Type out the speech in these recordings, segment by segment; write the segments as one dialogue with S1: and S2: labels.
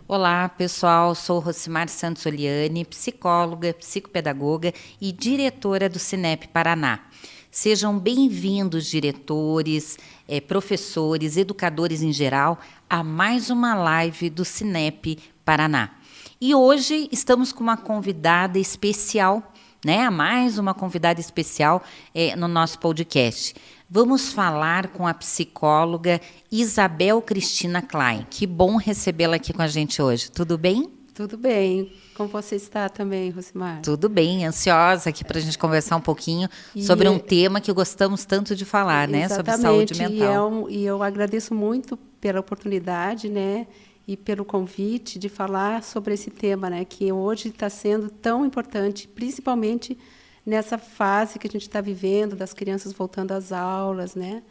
S1: Olá, pessoal. Sou Rosimar Santos Oliani, psicóloga, psicopedagoga e diretora do Cinep Paraná. Sejam bem-vindos, diretores, professores, educadores em geral, a mais uma live do Cinep Paraná. E hoje estamos com uma convidada especial, né? Mais uma convidada especial no nosso podcast. Vamos falar com a psicóloga Isabel Cristina Klein. Que bom recebê-la aqui com a gente hoje. Tudo bem?
S2: Tudo bem. Como você está também, Rosimar?
S1: Tudo bem, ansiosa aqui para a gente conversar um pouquinho sobre um tema que gostamos tanto de falar, né? Sobre saúde mental.
S2: E eu agradeço muito pela oportunidade, né? E pelo convite de falar sobre esse tema, né? Que hoje está sendo tão importante, principalmente nessa fase que a gente está vivendo, das crianças voltando às aulas, né?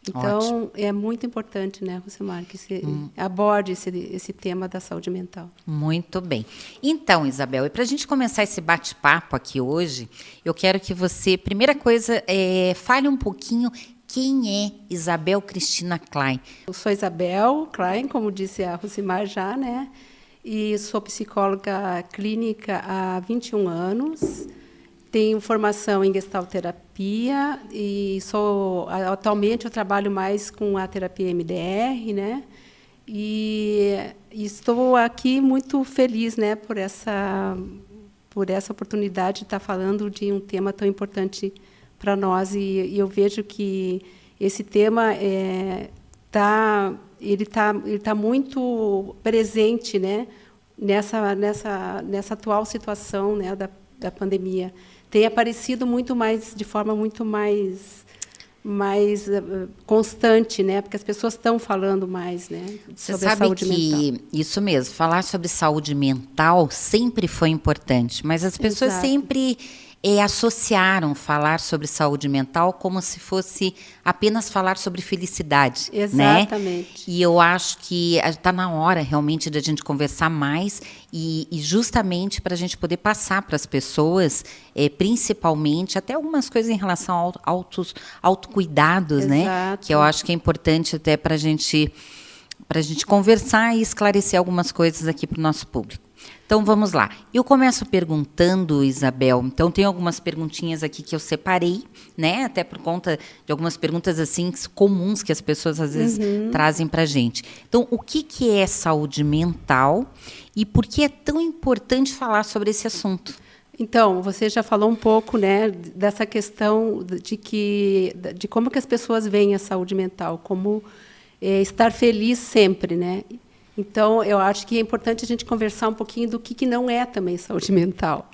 S2: Então, ótimo. É muito importante, né, Rosimar, que você aborde esse tema da saúde mental.
S1: Muito bem. Então, Isabel, e para a gente começar esse bate-papo aqui hoje, eu quero que você, primeira coisa, fale um pouquinho quem é Isabel Cristina Klein.
S2: Eu sou Isabel Klein, como disse a Rosimar já, né? E sou psicóloga clínica há 21 anos. Tenho formação em gestalterapia e atualmente eu trabalho mais com a terapia MDR, né? E estou aqui muito feliz, né, por essa oportunidade de estar falando de um tema tão importante para nós, e eu vejo que esse tema ele tá muito presente, né, nessa atual situação, né, da pandemia. Tem aparecido de forma muito mais constante, né? Porque as pessoas estão falando mais, né?
S1: Sobre a saúde mental. Isso mesmo, falar sobre saúde mental sempre foi importante, mas as pessoas sempre associaram falar sobre saúde mental como se fosse apenas falar sobre felicidade.
S2: Exatamente.
S1: Né? E eu acho que está na hora realmente de a gente conversar mais e justamente para a gente poder passar para as pessoas, principalmente, até algumas coisas em relação ao autocuidados, né? Que eu acho que é importante até para a gente conversar e esclarecer algumas coisas aqui para o nosso público. Então, vamos lá. Eu começo perguntando, Isabel, então tem algumas perguntinhas aqui que eu separei, né? Até por conta de algumas perguntas assim comuns que as pessoas às vezes trazem para a gente. Então, o que é saúde mental e por que é tão importante falar sobre esse assunto?
S2: Então, você já falou um pouco, né, dessa questão de como que as pessoas veem a saúde mental, como estar feliz sempre, né? Então, eu acho que é importante a gente conversar um pouquinho do que não é também saúde mental.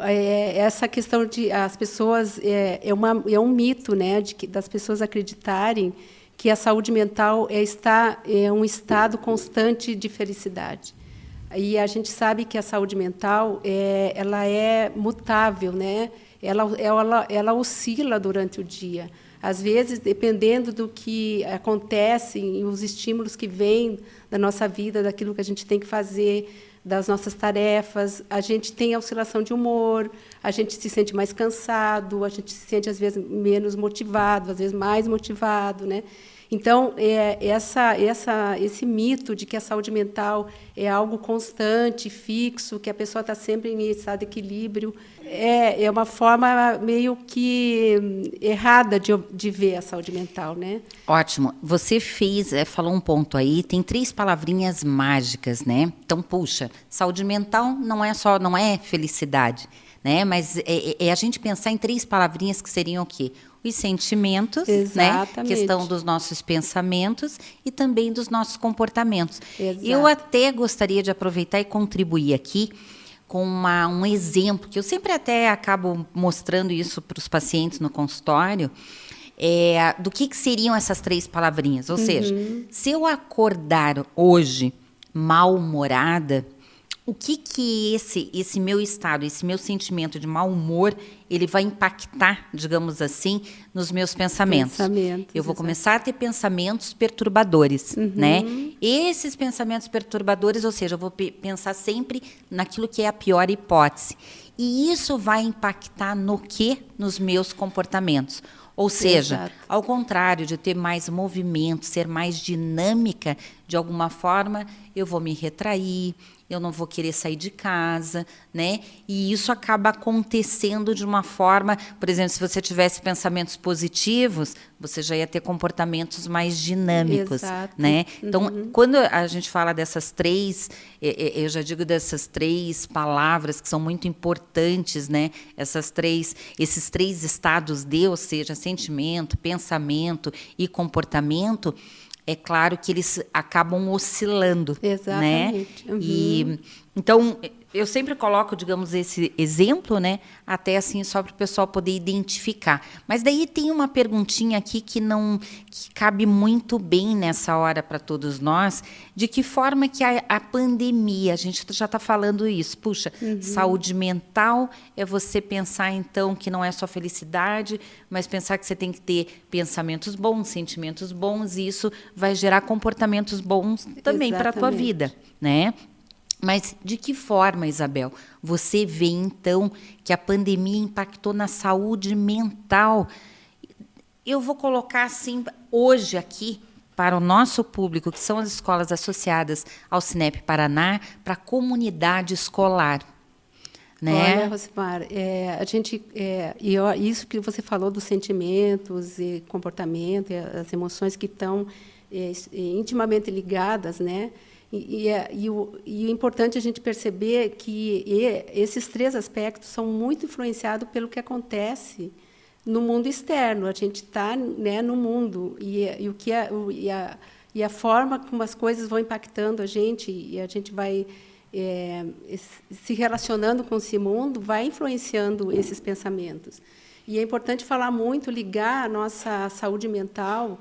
S2: Essa questão de as pessoas é um mito, né, das pessoas acreditarem que a saúde mental é um estado constante de felicidade. E a gente sabe que a saúde mental ela é mutável, né? Ela oscila durante o dia. Às vezes, dependendo do que acontece, os estímulos que vêm da nossa vida, daquilo que a gente tem que fazer, das nossas tarefas, a gente tem a oscilação de humor, a gente se sente mais cansado, a gente se sente, às vezes, menos motivado, às vezes mais motivado, né? Então, esse mito de que a saúde mental é algo constante, fixo, que a pessoa está sempre em estado de equilíbrio, é uma forma meio que errada de ver a saúde mental, né?
S1: Ótimo. Você falou um ponto aí, tem 3 palavrinhas mágicas, né? Então, puxa, saúde mental não é felicidade, né? Mas a gente pensar em 3 palavrinhas que seriam o quê? Os sentimentos, né? Questão dos nossos pensamentos e também dos nossos comportamentos.
S2: Exato.
S1: Eu até gostaria de aproveitar e contribuir aqui com um exemplo, que eu sempre até acabo mostrando isso para os pacientes no consultório, do que seriam essas 3 palavrinhas. Ou seja, se eu acordar hoje mal-humorada, o que esse meu estado, esse meu sentimento de mau humor, ele vai impactar, digamos assim, nos meus pensamentos. Eu vou começar a ter pensamentos perturbadores, né? Esses pensamentos perturbadores, ou seja, eu vou pensar sempre naquilo que é a pior hipótese. E isso vai impactar no quê? Nos meus comportamentos. Ou seja, ao contrário de ter mais movimento, ser mais dinâmica, de alguma forma eu vou me retrair, eu não vou querer sair de casa, né? E isso acaba acontecendo de uma forma, por exemplo, se você tivesse pensamentos positivos, você já ia ter comportamentos mais dinâmicos,
S2: Exato.
S1: né? Então, quando a gente fala dessas três, eu já digo dessas três palavras que são muito importantes, né? Esses três estados de, ou seja, sentimento, pensamento e comportamento, é claro que eles acabam oscilando,
S2: Exatamente.
S1: né? E então eu sempre coloco, digamos, esse exemplo, né? Até assim só para o pessoal poder identificar. Mas daí tem uma perguntinha aqui que cabe muito bem nessa hora para todos nós, de que forma que a pandemia, a gente já está falando isso, puxa, saúde mental é você pensar então que não é só felicidade, mas pensar que você tem que ter pensamentos bons, sentimentos bons, e isso vai gerar comportamentos bons também para a tua vida, né? Mas de que forma, Isabel, você vê, então, que a pandemia impactou na saúde mental? Eu vou colocar assim, hoje aqui, para o nosso público, que são as escolas associadas ao Cinep Paraná, para a comunidade escolar. Né?
S2: Olha, Rosimar, isso que você falou dos sentimentos e comportamento, e as emoções que estão intimamente ligadas, né? E o importante é a gente perceber que esses três aspectos são muito influenciados pelo que acontece no mundo externo. A gente está, né, no mundo e a forma como as coisas vão impactando a gente e a gente vai se relacionando com esse mundo, vai influenciando esses pensamentos. E é importante falar muito, ligar a nossa saúde mental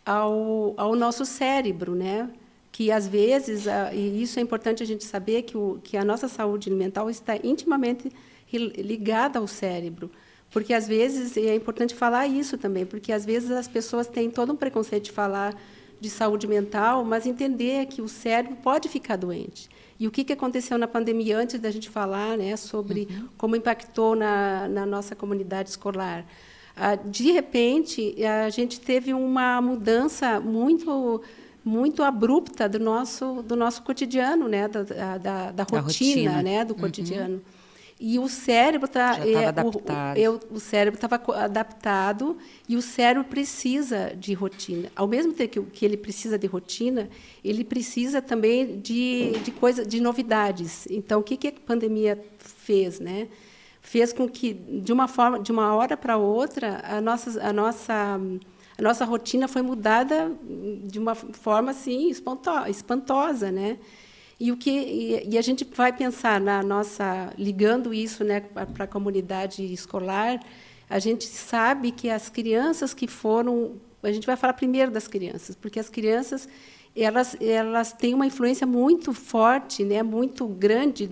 S2: ao nosso cérebro, né? Que, às vezes, e isso é importante a gente saber, que a nossa saúde mental está intimamente ligada ao cérebro. Porque, às vezes, é importante falar isso também, porque, às vezes, as pessoas têm todo um preconceito de falar de saúde mental, mas entender que o cérebro pode ficar doente. E o que aconteceu na pandemia, antes da gente falar, né, sobre como impactou na nossa comunidade escolar. De repente, a gente teve uma mudança muito abrupta do nosso cotidiano, né, da rotina, né, do cotidiano. E o cérebro o cérebro estava adaptado e o cérebro precisa de rotina. Ao mesmo tempo que ele precisa de rotina, ele precisa também de novidades. Então, o que a pandemia fez, né? Fez com que, de uma hora para outra, a nossa rotina foi mudada de uma forma assim espantosa, né? E a gente vai pensar ligando isso, né, para a comunidade escolar. A gente sabe que as crianças a gente vai falar primeiro das crianças, porque as crianças elas têm uma influência muito forte, né, muito grande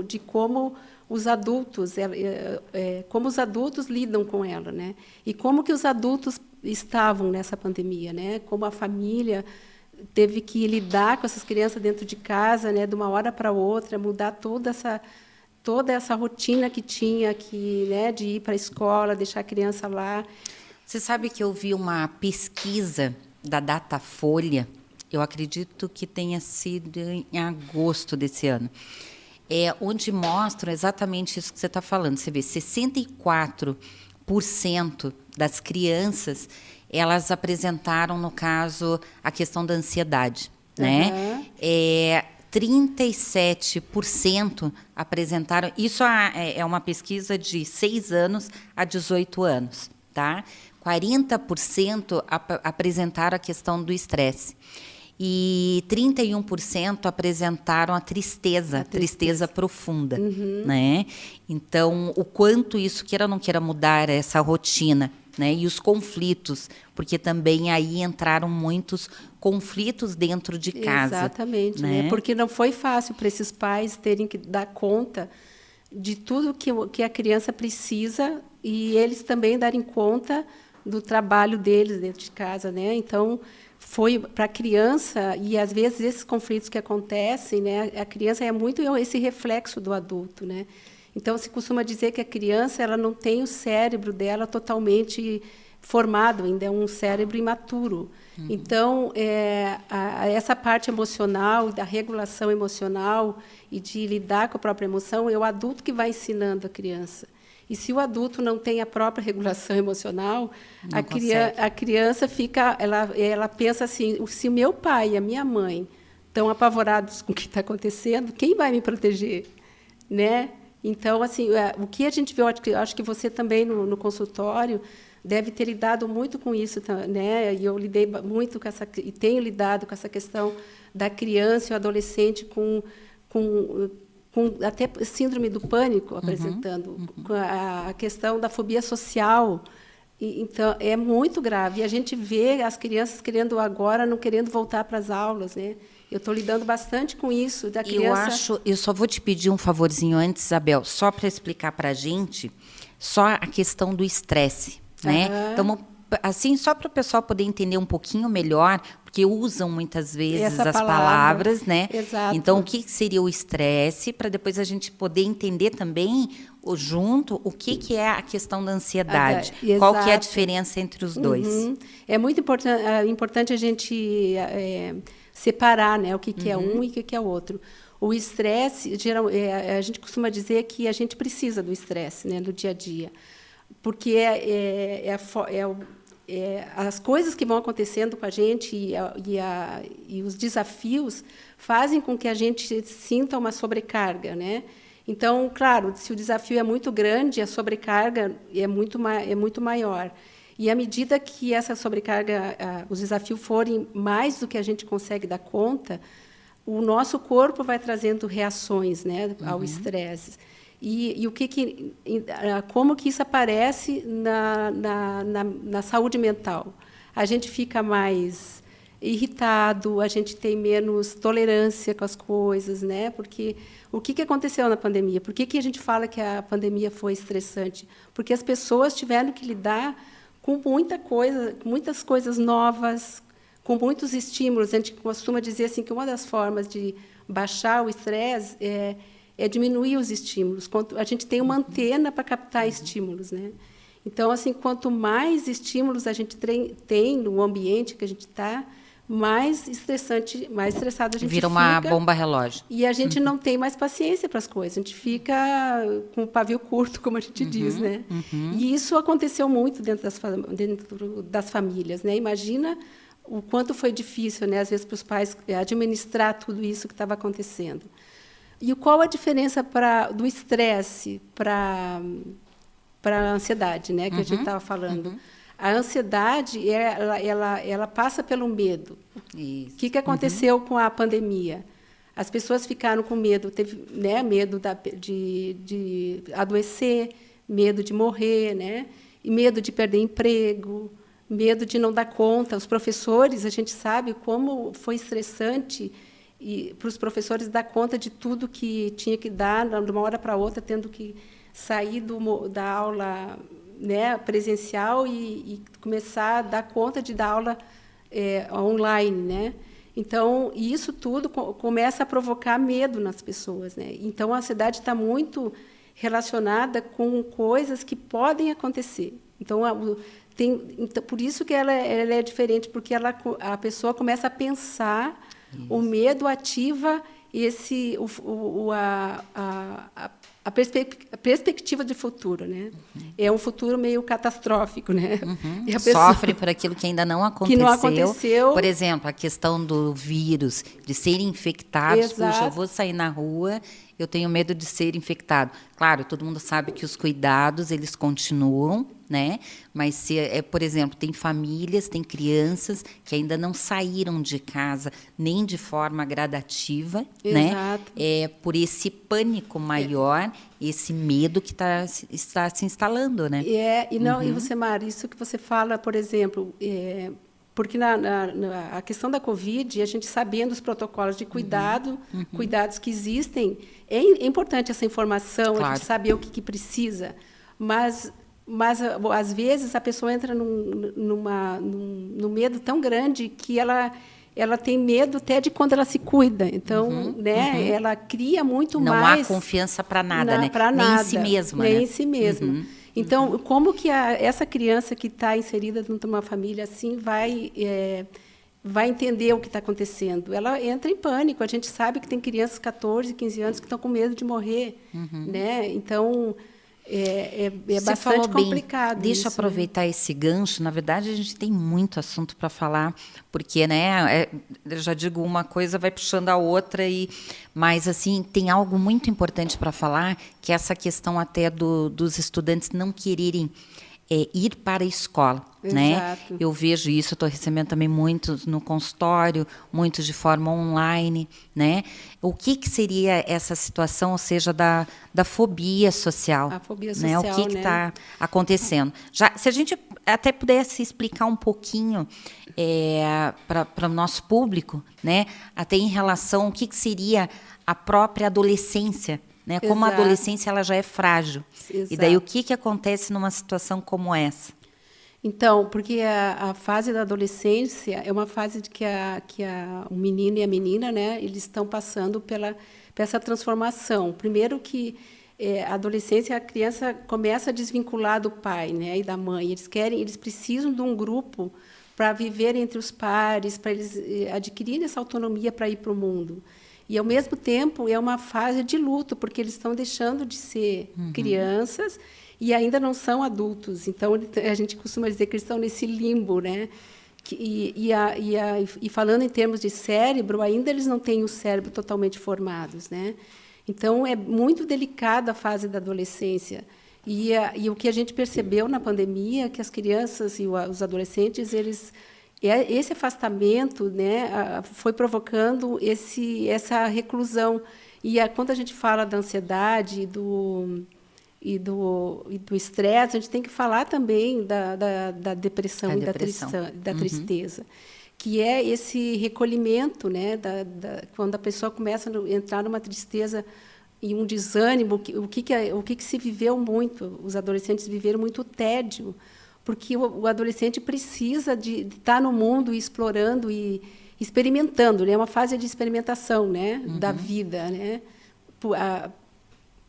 S2: de como os adultos lidam com ela, né? E como que os adultos estavam nessa pandemia, né? Como a família teve que lidar com essas crianças dentro de casa, né? De uma hora para outra, mudar toda essa rotina que tinha, né? De ir para a escola, deixar a criança lá.
S1: Você sabe que eu vi uma pesquisa da Datafolha, eu acredito que tenha sido em agosto desse ano, onde mostra exatamente isso que você está falando. Você vê, 64% das crianças, elas apresentaram, no caso, a questão da ansiedade, né? 37% apresentaram... Isso é uma pesquisa de 6 anos a 18 anos, tá? 40% apresentaram a questão do estresse. E 31% apresentaram a tristeza profunda, né? Então, o quanto isso, queira ou não queira, mudar essa rotina, né? E os conflitos, porque também aí entraram muitos conflitos dentro de casa.
S2: Exatamente, né? Porque não foi fácil para esses pais terem que dar conta de tudo que a criança precisa e eles também darem conta do trabalho deles dentro de casa, né? Então, foi para a criança, e às vezes esses conflitos que acontecem, né, a criança é muito esse reflexo do adulto, né? Então se costuma dizer que a criança ela não tem o cérebro dela totalmente formado, ainda é um cérebro imaturo. Então, essa parte emocional, da regulação emocional e de lidar com a própria emoção, é o adulto que vai ensinando a criança. E se o adulto não tem a própria regulação emocional, a criança fica, ela pensa assim: se o meu pai e a minha mãe estão apavorados com o que está acontecendo, quem vai me proteger, né? Então, assim, o que a gente vê, eu acho que você também no consultório deve ter lidado muito com isso, né? E eu lidei muito com e tenho lidado com essa questão da criança e o adolescente com até síndrome do pânico apresentando, com a questão da fobia social. Então, é muito grave. E a gente vê as crianças querendo agora, não querendo voltar para as aulas, né? Eu estou lidando bastante com isso da criança.
S1: Eu só vou te pedir um favorzinho antes, Isabel, só para explicar para a gente só a questão do estresse, né? Então, assim, só para o pessoal poder entender um pouquinho melhor, porque usam muitas vezes as palavras, né?
S2: Exato.
S1: Então, o que seria o estresse, para depois a gente poder entender também, junto, o que é a questão da ansiedade. Qual que é a diferença entre os dois.
S2: É muito importante a gente separar, né, o que é um e o que é outro. O estresse, a gente costuma dizer que a gente precisa do estresse, né, no dia a dia, porque as coisas que vão acontecendo com a gente e os desafios fazem com que a gente sinta uma sobrecarga, né? Então, claro, se o desafio é muito grande, a sobrecarga é muito maior. E à medida que essa sobrecarga, os desafios forem mais do que a gente consegue dar conta, o nosso corpo vai trazendo reações, né, ao estresse. E como que isso aparece na saúde mental? A gente fica mais irritado, a gente tem menos tolerância com as coisas, né? Porque o que aconteceu na pandemia? Por que a gente fala que a pandemia foi estressante? Porque as pessoas tiveram que lidar com muitas coisas novas, com muitos estímulos. A gente costuma dizer assim que uma das formas de baixar o estresse é diminuir os estímulos. A gente tem uma antena para captar estímulos, né? Então, assim, quanto mais estímulos a gente tem no ambiente que a gente está, mais estressado a gente
S1: vira uma bomba relógio.
S2: E a gente não tem mais paciência para as coisas. A gente fica com o pavio curto, como a gente diz, né? E isso aconteceu muito dentro das famílias, né? Imagina o quanto foi difícil, né, às vezes, para os pais administrar tudo isso que estava acontecendo. E qual a diferença do estresse para a ansiedade, né, que a gente estava falando? A ansiedade, ela passa pelo medo.
S1: Isso.
S2: O que aconteceu com a pandemia? As pessoas ficaram com medo, teve, né, medo de adoecer, medo de morrer, né, e medo de perder emprego, medo de não dar conta. Os professores, a gente sabe como foi estressante para os professores dar conta de tudo que tinha que dar, de uma hora para outra, tendo que sair da aula, né, presencial e começar a dar conta de dar aula online, né? Então, isso tudo começa a provocar medo nas pessoas, né? Então, a ansiedade está muito relacionada com coisas que podem acontecer. Então, por isso que ela é diferente, porque a pessoa começa a pensar, isso. O medo ativa a perspectiva de futuro, né? É um futuro meio catastrófico, né?
S1: E a pessoa sofre por aquilo que ainda não aconteceu.
S2: Que não aconteceu.
S1: Por exemplo, a questão do vírus, de serem infectados.
S2: Exato.
S1: Puxa, eu vou sair na rua, eu tenho medo de ser infectado. Claro, todo mundo sabe que os cuidados, eles continuam, né? Mas, por exemplo, tem famílias, tem crianças que ainda não saíram de casa, nem de forma gradativa,
S2: exato.
S1: né? Por esse pânico maior, esse medo que está se instalando, né?
S2: E você, Mari, isso que você fala, por exemplo, porque a questão da Covid, a gente sabendo os protocolos de cuidado, cuidados que existem, é importante essa informação, claro. A gente saber o que precisa, mas às vezes a pessoa entra num medo tão grande que ela tem medo até de quando ela se cuida. Então, ela cria muito mais.
S1: Não há confiança para nada, né?
S2: Para nada.
S1: Nem em si mesma.
S2: Nem
S1: né?
S2: em si mesma. Então, como que essa criança que está inserida dentro de uma família assim vai entender o que está acontecendo? Ela entra em pânico. A gente sabe que tem crianças de 14, 15 anos que estão com medo de morrer. Né? Então, bastante complicado.
S1: Deixa eu aproveitar esse gancho. Na verdade, a gente tem muito assunto para falar, porque, né, eu já digo, uma coisa vai puxando a outra, mas assim, tem algo muito importante para falar, que é essa questão até dos estudantes não quererem ir para a escola. Né? Eu vejo isso, estou recebendo também muitos no consultório, muitos de forma online. Né? O que seria essa situação, ou seja, da fobia social?
S2: A fobia social,
S1: né? O que está acontecendo? Se a gente até pudesse explicar um pouquinho para o nosso público, né? Até em relação ao que seria a própria adolescência, né? Como a adolescência ela já é frágil.
S2: Exato.
S1: E daí o que acontece numa situação como essa?
S2: Então, porque a fase da adolescência é uma fase de que o menino e a menina, né, eles estão passando por essa transformação. Primeiro que a adolescência, a criança começa a desvincular do pai, né, e da mãe. Eles precisam de um grupo para viver entre os pares, para eles adquirirem essa autonomia para ir para o mundo. E, ao mesmo tempo, é uma fase de luto, porque eles estão deixando de ser crianças e ainda não são adultos. Então, a gente costuma dizer que eles estão nesse limbo. Né? E falando em termos de cérebro, ainda eles não têm o cérebro totalmente formados. Né? Então, é muito delicada a fase da adolescência. E o que a gente percebeu na pandemia é que as crianças e os adolescentes, esse afastamento, né, foi provocando essa reclusão. E quando a gente fala da ansiedade e do estresse, a gente tem que falar também da depressão e da tristeza, que é esse recolhimento, né, quando a pessoa começa a entrar numa tristeza e um desânimo. O que se viveu muito? Os adolescentes viveram muito tédio, porque o adolescente precisa de estar no mundo explorando e experimentando, né? É uma fase de experimentação, né, da vida, né,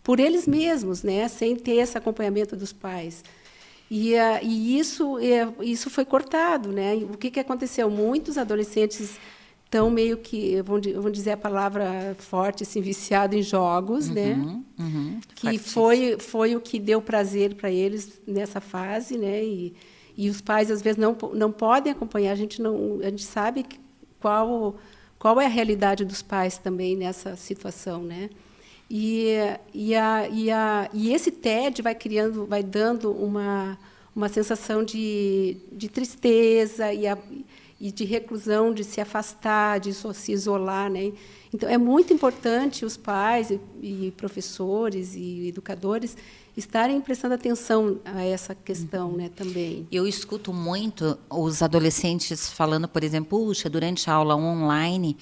S2: por eles mesmos, né, sem ter esse acompanhamento dos pais. E isso foi cortado, né? O que aconteceu? Muitos adolescentes estão meio que, vamos dizer a palavra forte, assim, viciados em jogos, né? Que foi o que deu prazer para eles nessa fase, né? E os pais às vezes não podem acompanhar. A gente sabe qual é a realidade dos pais também nessa situação, né? E esse tédio vai dando uma sensação de tristeza e de reclusão, de se afastar, de se isolar, né? Então, é muito importante os pais e professores e educadores estarem prestando atenção a essa questão, né, também.
S1: Eu escuto muito os adolescentes falando, por exemplo, puxa, durante a aula online,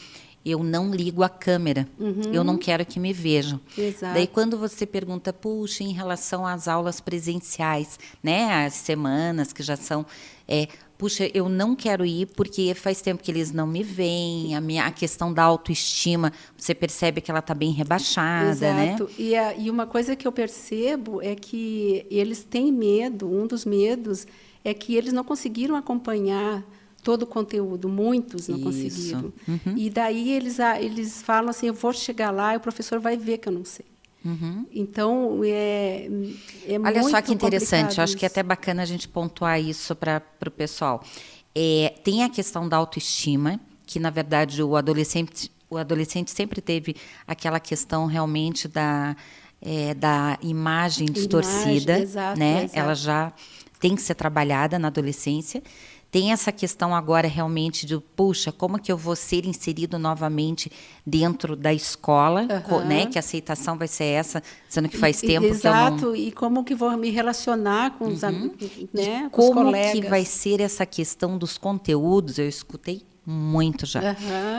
S1: eu não ligo a câmera, eu não quero que me vejam.
S2: Exato.
S1: Daí, quando você pergunta, puxa, em relação às aulas presenciais, né, as semanas que já são... puxa, eu não quero ir porque faz tempo que eles não me veem, a questão da autoestima, você percebe que ela está bem rebaixada.
S2: Exato.
S1: Né?
S2: E uma coisa que eu percebo é que eles têm medo, um dos medos é que eles não conseguiram acompanhar todo o conteúdo, muitos não conseguiram. E daí eles falam assim, eu vou chegar lá e o professor vai ver que eu não sei. Então, é
S1: Olha
S2: muito
S1: só que interessante, eu acho
S2: isso.
S1: que é até bacana a gente pontuar isso para o pessoal. Tem a questão da autoestima, que, na verdade, o adolescente sempre teve aquela questão realmente da imagem distorcida.
S2: Exato,
S1: né?
S2: exato.
S1: Ela já tem que ser trabalhada na adolescência. Tem essa questão agora realmente de, puxa, como que eu vou ser inserido novamente dentro da escola, né? Que a aceitação vai ser essa, sendo que faz tempo
S2: exato,
S1: que eu não...
S2: e como que vou me relacionar com os amigos, né, com os
S1: Como
S2: colegas.
S1: que vai ser essa questão dos conteúdos? Eu escutei muito já.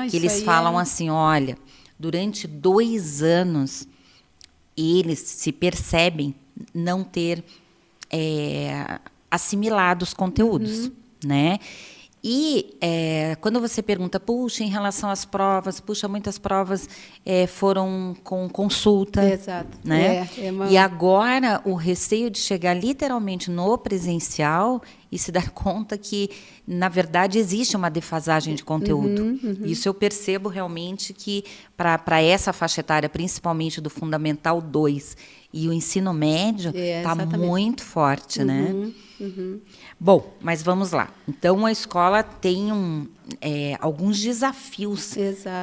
S1: Que eles falam assim, olha, durante 2 anos, eles se percebem não ter assimilado os conteúdos. Né? E quando você pergunta, puxa, em relação às provas, puxa, muitas provas foram com consulta.
S2: Exato.
S1: Né? E agora o receio de chegar literalmente no presencial e se dar conta que, na verdade, existe uma defasagem de conteúdo. Isso eu percebo realmente que, para essa faixa etária, principalmente do Fundamental 2 e o ensino médio, está muito forte, né? Bom, mas vamos lá. Então, a escola tem alguns desafios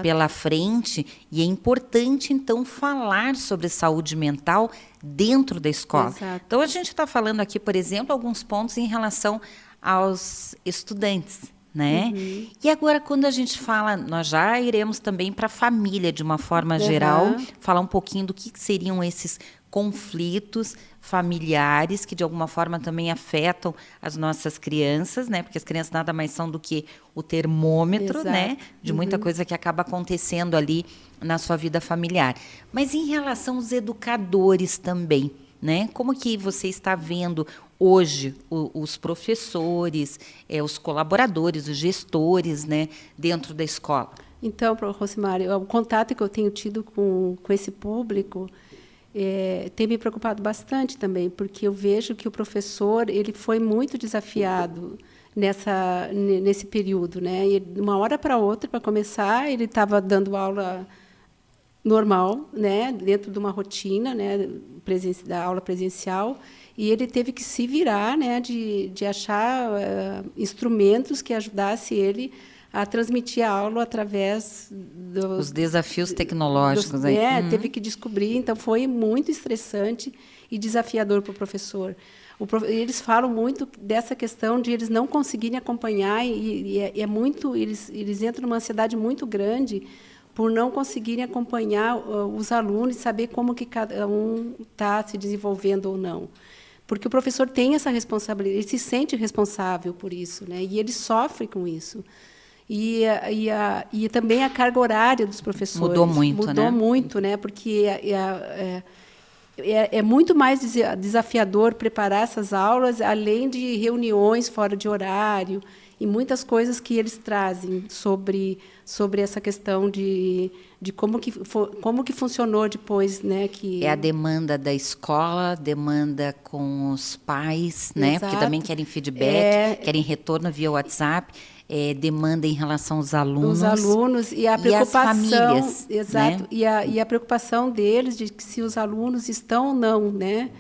S1: pela frente e é importante, então, falar sobre saúde mental dentro da escola. Então, a gente está falando aqui, por exemplo, alguns pontos em relação aos estudantes, né? E agora, quando a gente fala, nós já iremos também para a família, de uma forma geral, falar um pouquinho do que seriam esses conflitos familiares que de alguma forma também afetam as nossas crianças, né? Porque as crianças nada mais são do que o termômetro, né? De muita coisa que acaba acontecendo ali na sua vida familiar. Mas em relação aos educadores também, né? Como que você está vendo hoje os professores, os colaboradores, os gestores, né, dentro da escola?
S2: Então, Rosimário, o contato que eu tenho tido com esse público tem me preocupado bastante também, porque eu vejo que o professor ele foi muito desafiado nesse período, né? E de uma hora para outra, para começar, ele estava dando aula normal, né, dentro de uma rotina, né, da aula presencial, e ele teve que se virar, né, de achar instrumentos que ajudasse ele a transmitir a aula através
S1: os desafios tecnológicos.
S2: Teve que descobrir, então foi muito estressante e desafiador para o professor. Eles falam muito dessa questão de eles não conseguirem acompanhar e eles entram numa ansiedade muito grande por não conseguirem acompanhar os alunos e saber como que cada um está se desenvolvendo ou não. Porque o professor tem essa responsabilidade, ele se sente responsável por isso, né? E ele sofre com isso. E também a carga horária dos professores.
S1: Mudou muito,
S2: né? Mudou muito, né? Porque é muito mais desafiador preparar essas aulas, além de reuniões fora de horário, e muitas coisas que eles trazem sobre essa questão de como que funcionou depois, né?
S1: É a demanda da escola, demanda com os pais, né? Porque também querem feedback, querem retorno via WhatsApp, demanda em relação aos alunos.
S2: Os alunos e a preocupação,
S1: as famílias,
S2: exato,
S1: né?
S2: e a preocupação deles de que se os alunos estão ou não, né?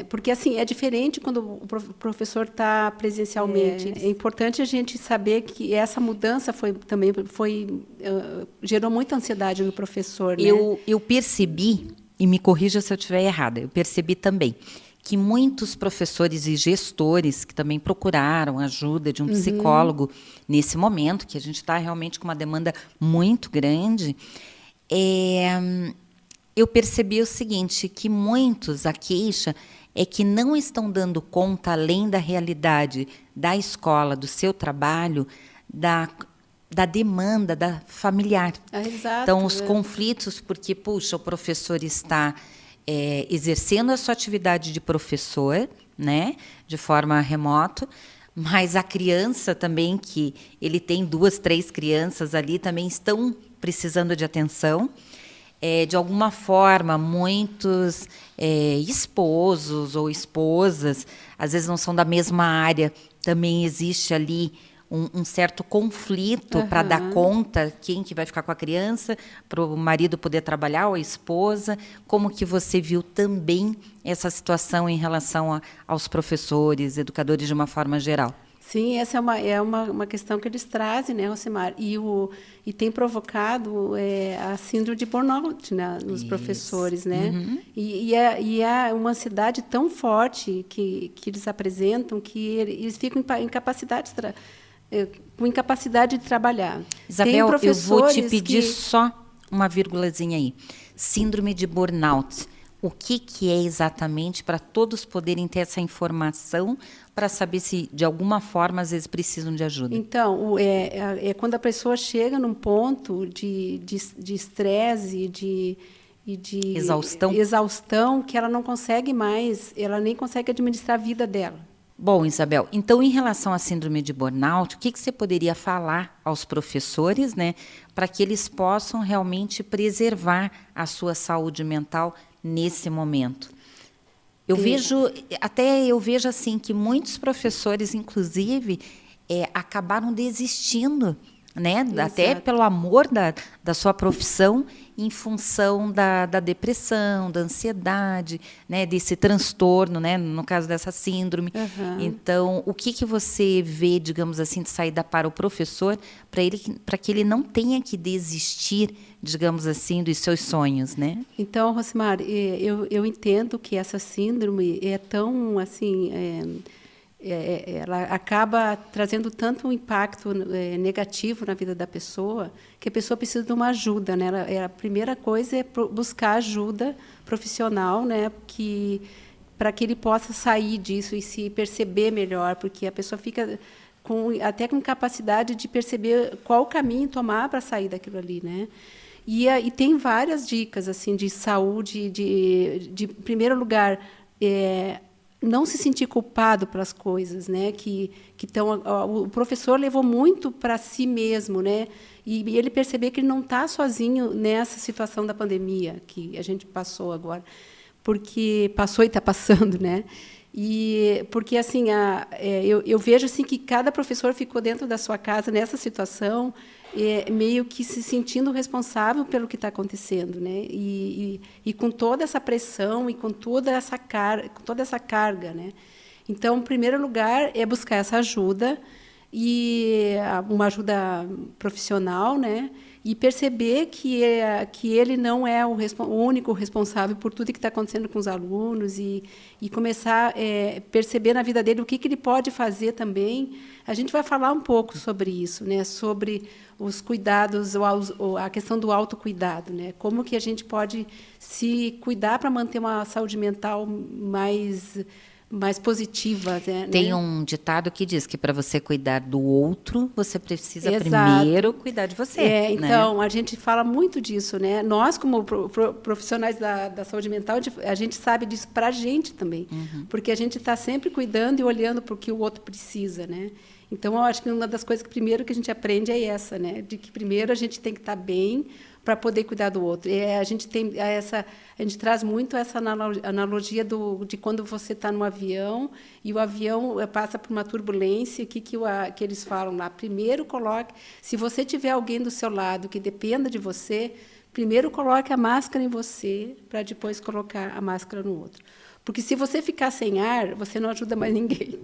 S2: Porque assim é diferente quando o professor está presencialmente. É importante a gente saber que essa mudança gerou muita ansiedade no professor. Né?
S1: Eu percebi, e me corrija se eu estiver errada, eu percebi também que muitos professores e gestores que também procuraram ajuda de um psicólogo nesse momento, que a gente está realmente com uma demanda muito grande, eu percebi o seguinte, que muitos, a queixa é que não estão dando conta, além da realidade da escola, do seu trabalho, da demanda da familiar.
S2: Exato,
S1: então, os conflitos, porque, puxa, o professor está exercendo a sua atividade de professor, né, de forma remota, mas a criança também, que ele tem 2, 3 crianças ali, também estão precisando de atenção. De alguma forma, muitos esposos ou esposas, às vezes não são da mesma área, também existe ali um certo conflito para dar conta, quem que vai ficar com a criança, para o marido poder trabalhar, ou a esposa. Como que você viu também essa situação em relação aos professores, educadores de uma forma geral?
S2: Sim, essa é uma questão que eles trazem, né, Rosemar? E tem provocado a síndrome de burnout, né, nos professores, né? E é uma ansiedade tão forte que eles apresentam que eles ficam com incapacidade de trabalhar.
S1: Isabel, eu vou te pedir só uma vírgulazinha aí. Síndrome de burnout. O que é exatamente, para todos poderem ter essa informação, para saber se, de alguma forma, às vezes precisam de ajuda?
S2: Então, quando a pessoa chega num ponto de estresse e de
S1: exaustão,
S2: que ela não consegue mais, ela nem consegue administrar a vida dela.
S1: Bom, Isabel, então, em relação à síndrome de burnout, o que você poderia falar aos professores, né, para que eles possam realmente preservar a sua saúde mental nesse momento? Eu vejo assim que muitos professores, inclusive, acabaram desistindo, né? Até
S2: Exato.
S1: pelo amor da sua profissão, em função da depressão, da ansiedade, né? Desse transtorno, né? No caso dessa síndrome.
S2: Aham.
S1: Então, o que você vê, digamos assim, de saída para o professor, para que ele não tenha que desistir, digamos assim, dos seus sonhos, né?
S2: Então, Rosimar, eu entendo que essa síndrome é tão assim, ela acaba trazendo tanto um impacto negativo na vida da pessoa, que a pessoa precisa de uma ajuda, né? A primeira coisa é buscar ajuda profissional, né? Para que ele possa sair disso e se perceber melhor, porque a pessoa fica até com capacidade de perceber qual caminho tomar para sair daquilo ali, né? E tem várias dicas assim de saúde, em primeiro lugar, não se sentir culpado pelas coisas, né? O professor levou muito para si mesmo, né? E ele perceber que ele não está sozinho nessa situação da pandemia que a gente passou agora, porque passou e está passando, né? E porque assim eu vejo assim que cada professor ficou dentro da sua casa nessa situação, meio que se sentindo responsável pelo que está acontecendo, né? E com toda essa pressão e com toda essa carga, né? Então, em primeiro lugar, é buscar essa ajuda, e uma ajuda profissional, né? E perceber que ele não é o único responsável por tudo que está acontecendo com os alunos, e começar a perceber na vida dele o que ele pode fazer também. A gente vai falar um pouco sobre isso, né? Sobre os cuidados, a questão do autocuidado, né? Como que a gente pode se cuidar para manter uma saúde mental mais positiva, né?
S1: Tem um ditado que diz que para você cuidar do outro, você precisa
S2: Exato.
S1: primeiro cuidar de você.
S2: Então,
S1: né?
S2: a gente fala muito disso, né? Nós, como profissionais da saúde mental, a gente sabe disso para a gente também, porque a gente está sempre cuidando e olhando para o que o outro precisa, né? Então, eu acho que uma das coisas que primeiro que a gente aprende é essa, né? De que primeiro a gente tem que estar bem para poder cuidar do outro. A gente traz muito essa analogia de quando você está no avião e o avião passa por uma turbulência. O que eles falam lá? Primeiro coloque, se você tiver alguém do seu lado que dependa de você, primeiro coloque a máscara em você para depois colocar a máscara no outro. Porque se você ficar sem ar, você não ajuda mais ninguém,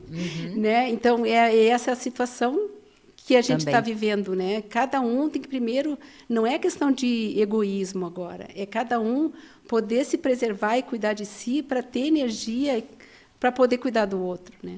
S2: né? Então essa a situação que a gente está vivendo, né? Cada um tem que primeiro, não é questão de egoísmo agora, é cada um poder se preservar e cuidar de si para ter energia para poder cuidar do outro, né?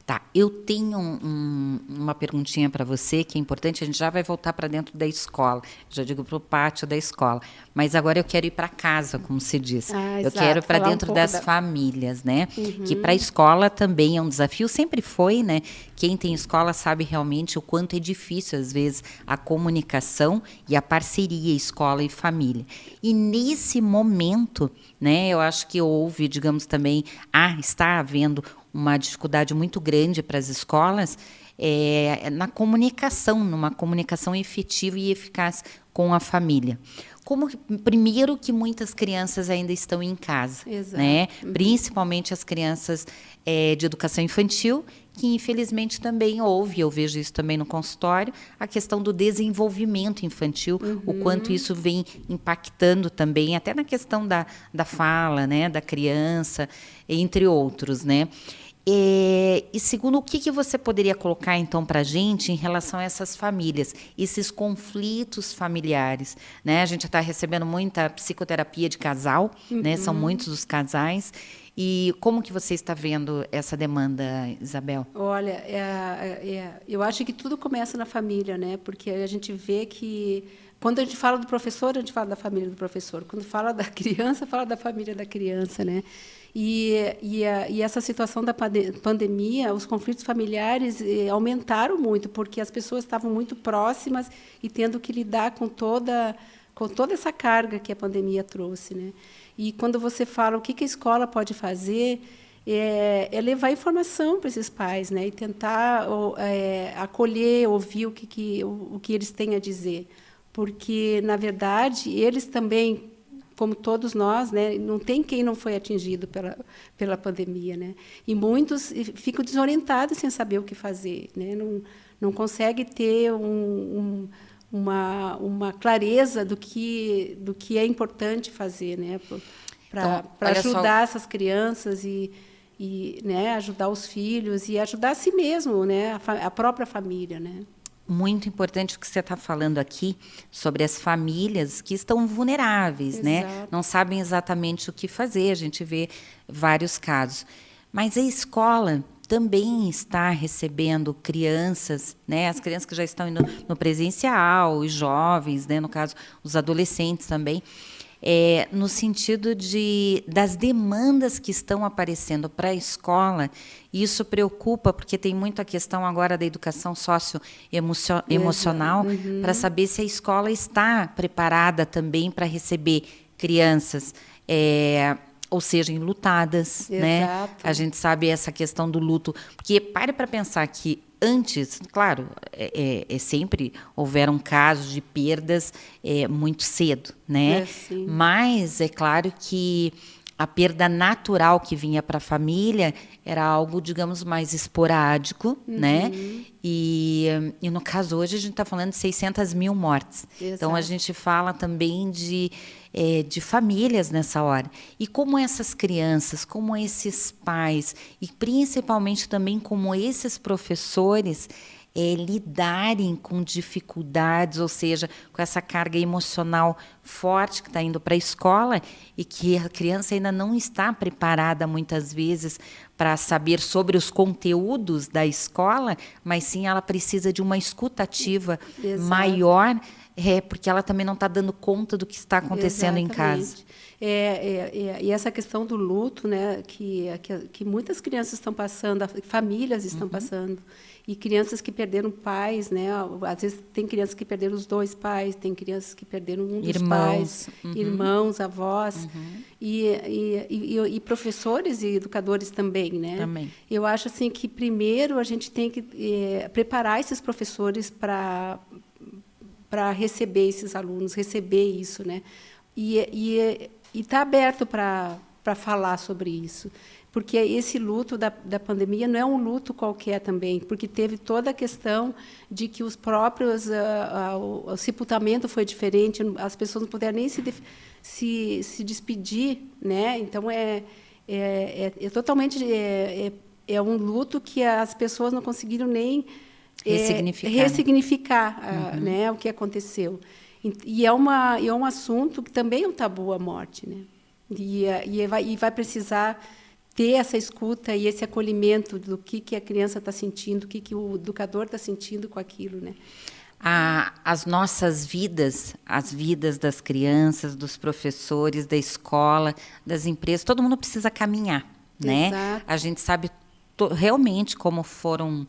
S1: Tá, eu tenho uma perguntinha para você que é importante. A gente já vai voltar para dentro da escola, já digo para o pátio da escola, mas agora eu quero ir para casa, como se diz. Eu quero para dentro das famílias, né? Que para a escola também é um desafio, sempre foi, né? Quem tem escola sabe realmente o quanto é difícil, às vezes, a comunicação e a parceria escola e família. E nesse momento, né, eu acho que houve, digamos também, está havendo uma dificuldade muito grande para as escolas na comunicação, numa comunicação efetiva e eficaz com a família. Primeiro que muitas crianças ainda estão em casa, né? Principalmente as crianças de educação infantil, que infelizmente também houve, eu vejo isso também no consultório, a questão do desenvolvimento infantil, o quanto isso vem impactando também, até na questão da fala, né, da criança, entre outros, né? E segundo, o que você poderia colocar, então, para a gente em relação a essas famílias, esses conflitos familiares, né? A gente está recebendo muita psicoterapia de casal, né? São muitos os casais. E como que você está vendo essa demanda, Isabel?
S2: Olha, eu acho que tudo começa na família, né? Porque a gente vê que quando a gente fala do professor, a gente fala da família do professor. Quando fala da criança, fala da família da criança, né? E essa situação da pandemia, os conflitos familiares aumentaram muito, porque as pessoas estavam muito próximas e tendo que lidar com toda essa carga que a pandemia trouxe, né? E quando você fala o que a escola pode fazer, é levar informação para esses pais, né? E tentar acolher, ouvir o que eles têm a dizer. Porque, na verdade, eles também, como todos nós, né, não tem quem não foi atingido pela pandemia, né? E muitos ficam desorientados sem saber o que fazer, né? Não consegue ter uma clareza do que é importante fazer, né? Para ajudar essas crianças e né, ajudar os filhos e ajudar a si mesmo, né? A própria família, né?
S1: Muito importante o que você está falando aqui sobre as famílias que estão vulneráveis,
S2: Exato.
S1: né? Não sabem exatamente o que fazer. A gente vê vários casos. Mas a escola também está recebendo crianças, né? As crianças que já estão indo no presencial, os jovens, né? No caso, os adolescentes também. No sentido das demandas que estão aparecendo para a escola, e isso preocupa, porque tem muito a questão agora da educação socioemocional, para saber se a escola está preparada também para receber crianças, ou seja, enlutadas.
S2: Exato.
S1: Né? A gente sabe essa questão do luto, porque pare para pensar que antes, claro, sempre houveram casos de perdas muito cedo, né? Mas é claro que a perda natural que vinha para a família era algo, digamos, mais esporádico, né? E no caso hoje a gente está falando de 600 mil mortes. Exato. Então a gente fala também de famílias nessa hora. E como essas crianças, como esses pais, e principalmente também como esses professores lidarem com dificuldades, ou seja, com essa carga emocional forte que está indo para a escola e que a criança ainda não está preparada, muitas vezes, para saber sobre os conteúdos da escola, mas sim ela precisa de uma escutativa maior, porque ela também não está dando conta do que está acontecendo em casa.
S2: E essa questão do luto, né, que muitas crianças estão passando, famílias estão passando, e crianças que perderam pais, né? Às vezes tem crianças que perderam os dois pais, tem crianças que perderam um dos pais, irmãos, avós, e professores e educadores também, né?
S1: Também.
S2: Eu acho assim que primeiro a gente tem que preparar esses professores para receber esses alunos, receber isso, né? E está aberto para falar sobre isso. Porque esse luto da pandemia não é um luto qualquer também, porque teve toda a questão de que os próprios... o sepultamento foi diferente, as pessoas não puderam nem se despedir, né? Então, totalmente... É um luto que as pessoas não conseguiram nem ressignificar né, o que aconteceu. E é um assunto que também é um tabu, a morte, né? E vai precisar ter essa escuta e esse acolhimento do que a criança está sentindo, o que o educador está sentindo com aquilo, né?
S1: As nossas vidas, as vidas das crianças, dos professores, da escola, das empresas, todo mundo precisa caminhar, né?
S2: Exato.
S1: A gente sabe realmente como foram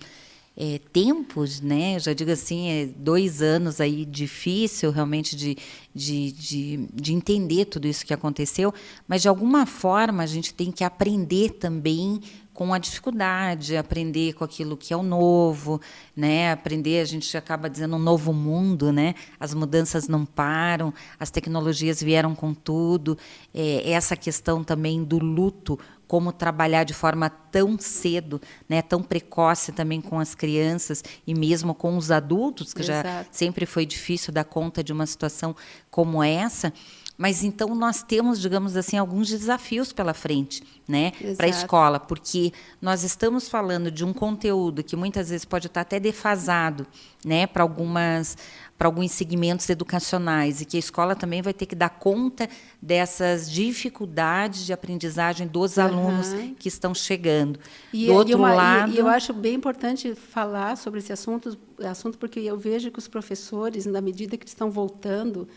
S1: tempos, né? Eu já digo assim, 2 anos aí difícil realmente de entender tudo isso que aconteceu, mas de alguma forma a gente tem que aprender também com a dificuldade, aprender com aquilo que é o novo, né? Aprender, a gente acaba dizendo um novo mundo, né? As mudanças não param, as tecnologias vieram com tudo, essa questão também do luto, como trabalhar de forma tão cedo, né, tão precoce também com as crianças e mesmo com os adultos, que
S2: Exato.
S1: Já sempre foi difícil dar conta de uma situação como essa. Mas então nós temos, digamos assim, alguns desafios pela frente, né, para a escola, porque nós estamos falando de um conteúdo que muitas vezes pode estar até defasado, né, para alguns segmentos educacionais, e que a escola também vai ter que dar conta dessas dificuldades de aprendizagem dos alunos que estão chegando. Do outro lado...
S2: eu acho bem importante falar sobre esse assunto, porque eu vejo que os professores, na medida que estão voltando,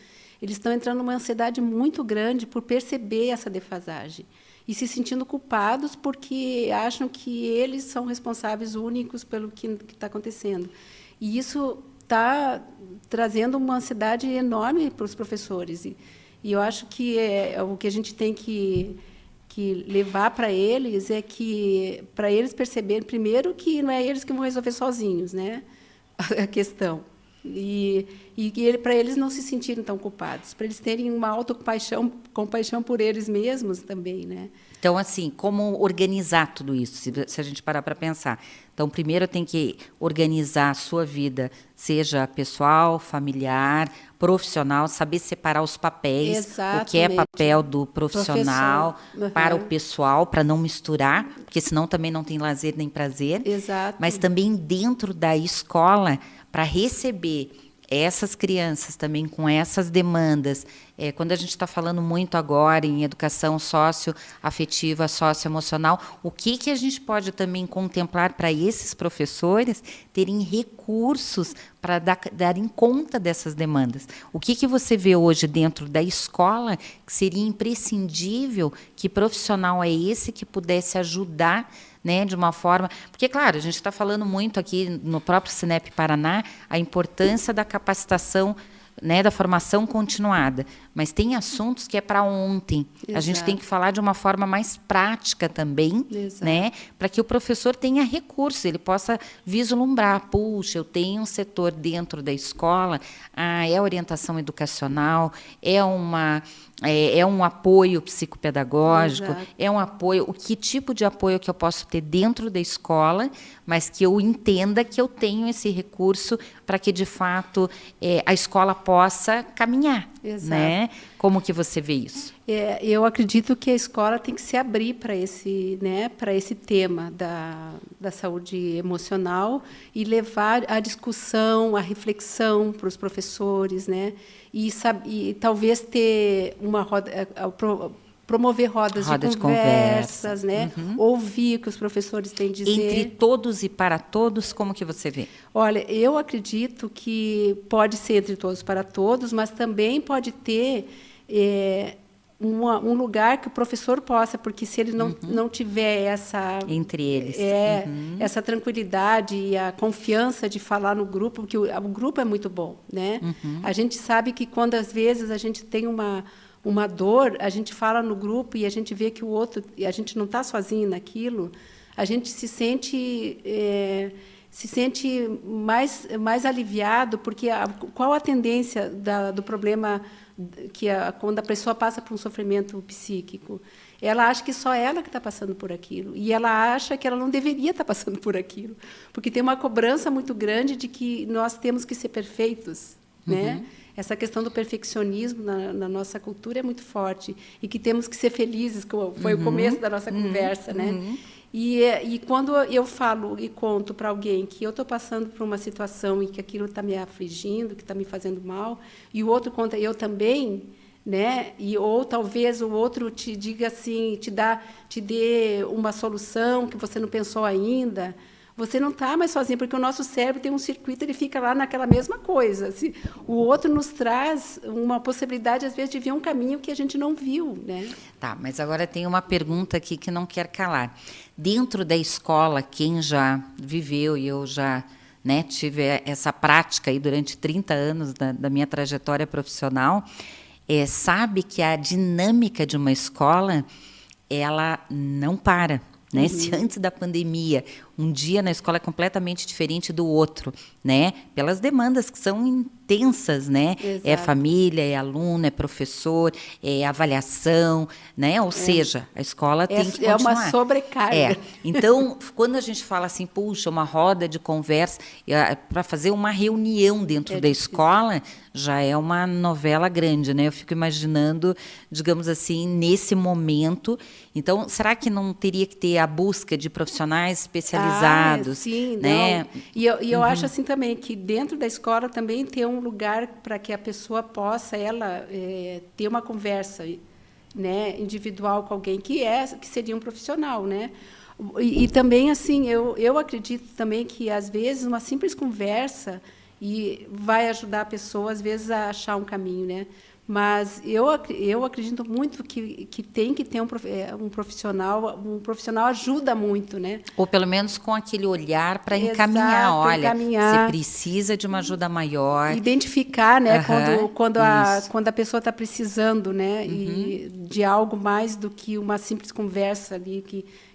S2: eles estão entrando numa ansiedade muito grande por perceber essa defasagem e se sentindo culpados porque acham que eles são responsáveis únicos pelo que está acontecendo. E isso está trazendo uma ansiedade enorme para os professores. E eu acho que o que a gente tem que que levar para eles é que para eles perceberem primeiro que não é eles que vão resolver sozinhos, né, a questão, e para eles não se sentirem tão culpados, para eles terem uma compaixão por eles mesmos também, né.
S1: Então, assim, como organizar tudo isso, se a gente parar para pensar? Então, primeiro tem que organizar a sua vida, seja pessoal, familiar, profissional, saber separar os papéis,
S2: Exatamente.
S1: o que é papel do profissional para o
S2: Uhum.
S1: pessoal, para não misturar, porque senão também não tem lazer nem prazer.
S2: Exato.
S1: Mas também dentro da escola, para receber essas crianças também com essas demandas, quando a gente está falando muito agora em educação socioafetiva, socioemocional, o que a gente pode também contemplar para esses professores terem recursos para darem conta dessas demandas? O que você vê hoje dentro da escola que seria imprescindível, que profissional é esse que pudesse ajudar, né, de uma forma... Porque, claro, a gente está falando muito aqui no próprio Cinep Paraná a importância da capacitação, né, da formação continuada, mas tem assuntos que é para ontem.
S2: Exato.
S1: A gente tem que falar de uma forma mais prática também, né, para que o professor tenha recursos, ele possa vislumbrar, puxa, eu tenho um setor dentro da escola, é orientação educacional, é um apoio psicopedagógico,
S2: Exato.
S1: é um apoio, que tipo de apoio que eu posso ter dentro da escola, mas que eu entenda que eu tenho esse recurso para que, de fato, a escola possa caminhar.
S2: Exato.
S1: Né? Como que você vê isso?
S2: Eu acredito que a escola tem que se abrir para esse tema da saúde emocional e levar a discussão, a reflexão para os professores, né? E talvez ter uma promover rodas de conversas, né?
S1: Uhum.
S2: Ouvir o que os professores têm a dizer.
S1: Entre todos e para todos, como que você vê?
S2: Olha, eu acredito que pode ser entre todos para todos, mas também pode ter um lugar que o professor possa, porque se ele não tiver essa...
S1: Entre eles.
S2: Essa tranquilidade e a confiança de falar no grupo, porque o grupo é muito bom, né? A gente sabe que quando, às vezes, a gente tem uma dor, a gente fala no grupo e a gente vê que o outro, e a gente não está sozinho naquilo, a gente se sente mais aliviado, porque qual a tendência do problema quando a pessoa passa por um sofrimento psíquico? Ela acha que só ela que está passando por aquilo, e ela acha que ela não deveria estar passando por aquilo, porque tem uma cobrança muito grande de que nós temos que ser perfeitos, né? Essa questão do perfeccionismo na nossa cultura é muito forte, e que temos que ser felizes, como foi o começo da nossa conversa, né? E quando eu falo e conto para alguém que eu estou passando por uma situação e que aquilo está me afligindo, que está me fazendo mal, e o outro conta, eu também, né? Ou talvez o outro te diga assim, te dê uma solução que você não pensou ainda, você não está mais sozinho, porque o nosso cérebro tem um circuito, ele fica lá naquela mesma coisa. O outro nos traz uma possibilidade, às vezes, de ver um caminho que a gente não viu, né?
S1: Tá, mas agora tem uma pergunta aqui que não quer calar. Dentro da escola, quem já viveu, e eu já, né, tive essa prática aí durante 30 anos da minha trajetória profissional, sabe que a dinâmica de uma escola, ela não para. Né? Se antes da pandemia, um dia na escola é completamente diferente do outro, né? Pelas demandas que são intensas, né?
S2: Exato.
S1: É família, é aluno, é professor, é avaliação, né? Ou seja, a escola tem que continuar.
S2: É uma sobrecarga.
S1: Então, quando a gente fala assim, puxa, uma roda de conversa, para fazer uma reunião dentro da escola, já é uma novela grande, né? Eu fico imaginando, digamos assim, nesse momento. Então, será que não teria que ter a busca de profissionais especializados?
S2: Sim,
S1: né?
S2: Não. E eu acho assim também que dentro da escola também ter um lugar para que a pessoa possa ter uma conversa, né, individual com alguém que seria um profissional, né? E também assim eu acredito também que às vezes uma simples conversa vai ajudar a pessoa às vezes a achar um caminho, né? Mas eu acredito muito que tem que ter um profissional. Um profissional ajuda muito, né?
S1: Ou pelo menos com aquele olhar para
S2: Exato,
S1: encaminhar. Olha,
S2: encaminhar.
S1: você precisa de uma ajuda maior.
S2: Identificar, né? Quando a pessoa está precisando, né? E de algo mais do que uma simples conversa ali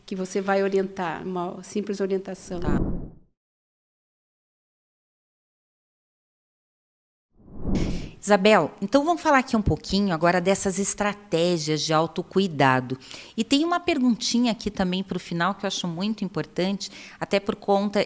S2: que você vai orientar, uma simples orientação.
S1: Tá. Isabel, então vamos falar aqui um pouquinho agora dessas estratégias de autocuidado. E tem uma perguntinha aqui também para o final que eu acho muito importante, até por conta...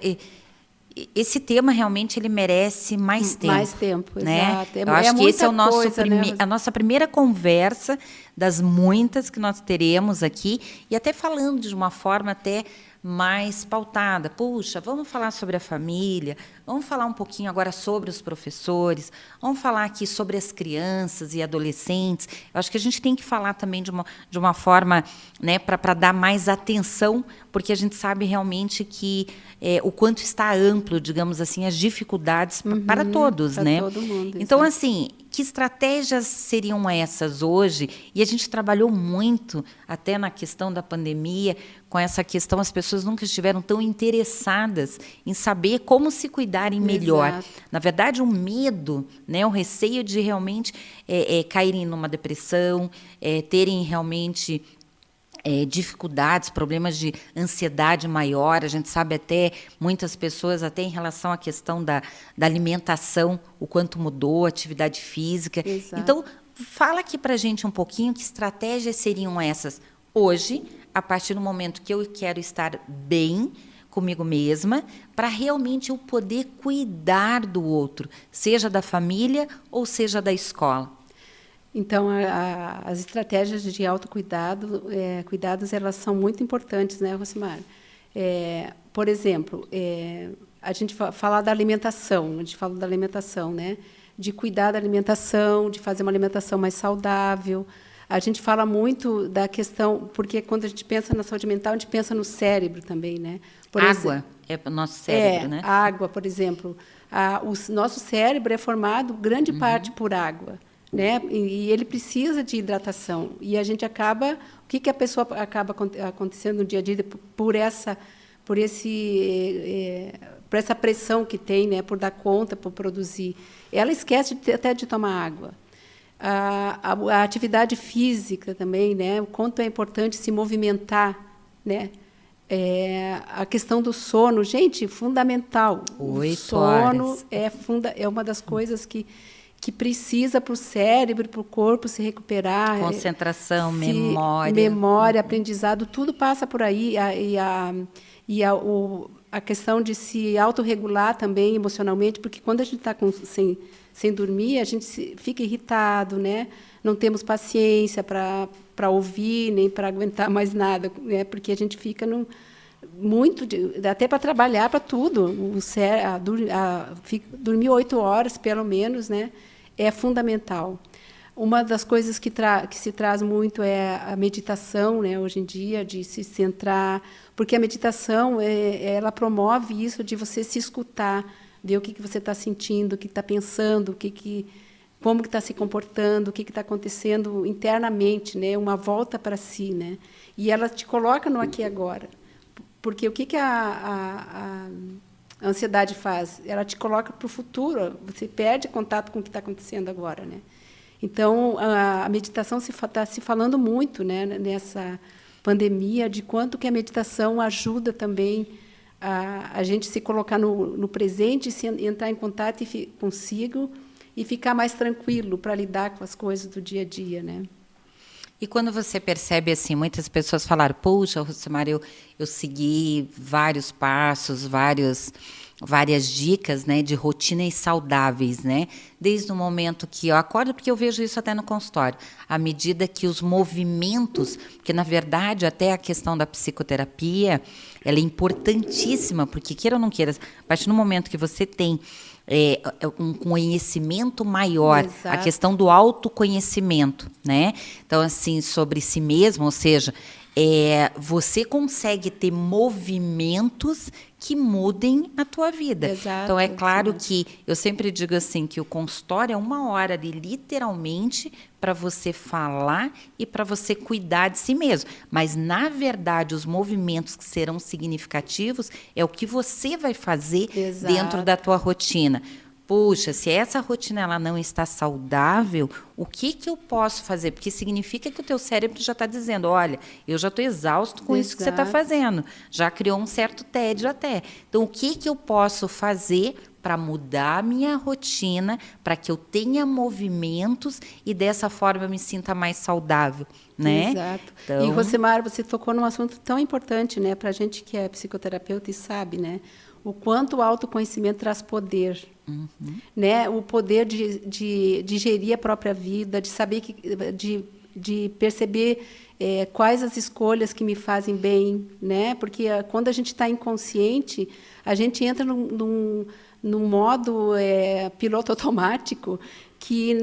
S1: Esse tema realmente ele merece mais tempo.
S2: Mais tempo,
S1: né?
S2: Exato.
S1: Eu acho que esse é o nosso
S2: né?
S1: a nossa primeira conversa das muitas que nós teremos aqui, e até falando de uma forma até mais pautada. Puxa, vamos falar sobre a família, vamos falar um pouquinho agora sobre os professores, vamos falar aqui sobre as crianças e adolescentes. Eu acho que a gente tem que falar também de uma forma, né, para dar mais atenção, porque a gente sabe realmente que o quanto está amplo, digamos assim, as dificuldades para todos,
S2: para
S1: né?
S2: todo mundo,
S1: então, assim, que estratégias seriam essas hoje? E a gente trabalhou muito até na questão da pandemia, com essa questão, as pessoas nunca estiveram tão interessadas em saber como se cuidarem melhor.
S2: Exato.
S1: Na verdade, o medo, né, o receio de realmente caírem numa depressão, terem realmente dificuldades, problemas de ansiedade maior. A gente sabe até, muitas pessoas, até em relação à questão da alimentação, o quanto mudou, a atividade física.
S2: Exato.
S1: Então, fala aqui para a gente um pouquinho que estratégias seriam essas hoje, a partir do momento que eu quero estar bem comigo mesma, para realmente eu poder cuidar do outro, seja da família ou seja da escola.
S2: Então, as estratégias de autocuidado, cuidados, elas são muito importantes, né, Rosimar? Por exemplo, a gente fala da alimentação, né? De cuidar da alimentação, de fazer uma alimentação mais saudável. A gente fala muito da questão, porque quando a gente pensa na saúde mental, a gente pensa no cérebro também, né?
S1: Água é o nosso cérebro, né?
S2: Água, por exemplo. O nosso cérebro é formado, grande parte, por água. Né? E ele precisa de hidratação. E a gente acaba... O que a pessoa acaba acontecendo no dia a dia por essa pressão que tem, né? Por dar conta, por produzir? Ela esquece até de tomar água. A atividade física também, né? O quanto é importante se movimentar, né? A questão do sono, gente, fundamental.
S1: 8 horas.
S2: O sono é uma das coisas que precisa para o cérebro, para o corpo se recuperar.
S1: Concentração, memória.
S2: Aprendizado, tudo passa por aí. A questão de se autorregular também emocionalmente, porque quando a gente está sem dormir, a gente fica irritado, né? Não temos paciência para ouvir, nem para aguentar mais nada, né? Porque a gente fica até para trabalhar, para tudo. Dormir 8 horas, pelo menos, né? É fundamental. Uma das coisas que se traz muito é a meditação, né? Hoje em dia, de se centrar, porque a meditação ela promove isso de você se escutar, ver o que você está sentindo, o que está pensando, como que está se comportando, o que está acontecendo internamente, né? Uma volta para si, né? E ela te coloca no aqui e agora. Porque o que a ansiedade faz? Ela te coloca para o futuro, você perde contato com o que está acontecendo agora, né? Então, a meditação está se falando muito, né, nessa pandemia, de quanto que a meditação ajuda também a gente se colocar no presente, entrar em contato consigo e ficar mais tranquilo para lidar com as coisas do dia a dia, né?
S1: E quando você percebe, assim, muitas pessoas falaram, puxa, Rosimar, eu segui vários passos, várias dicas, né, de rotinas saudáveis, né? Desde o momento que eu acordo, porque eu vejo isso até no consultório, à medida que os movimentos, porque, na verdade, até a questão da psicoterapia, ela é importantíssima, porque, queira ou não queira, a partir do momento que você tem um conhecimento maior,
S2: Exato.
S1: A questão do autoconhecimento, né? Então, assim, sobre si mesmo, ou seja, você consegue ter movimentos que mudem a tua vida.
S2: Exato,
S1: então, é claro que eu sempre digo assim, que o consultório é 1 hora ali, literalmente, para você falar e para você cuidar de si mesmo. Mas, na verdade, os movimentos que serão significativos é o que você vai fazer dentro da tua rotina. Puxa, se essa rotina ela não está saudável, o que eu posso fazer? Porque significa que o teu cérebro já está dizendo, olha, eu já estou exausto com isso que você está fazendo. Já criou um certo tédio até. Então, o que eu posso fazer para mudar a minha rotina, para que eu tenha movimentos e dessa forma eu me sinta mais saudável, né?
S2: Exato.
S1: Então...
S2: E, Rosemar, você tocou num assunto tão importante, né, para a gente que é psicoterapeuta e sabe, né, o quanto o autoconhecimento traz poder. Né? O poder de gerir a própria vida, de saber de perceber quais as escolhas que me fazem bem, né? Porque quando a gente está inconsciente, a gente entra num modo piloto automático que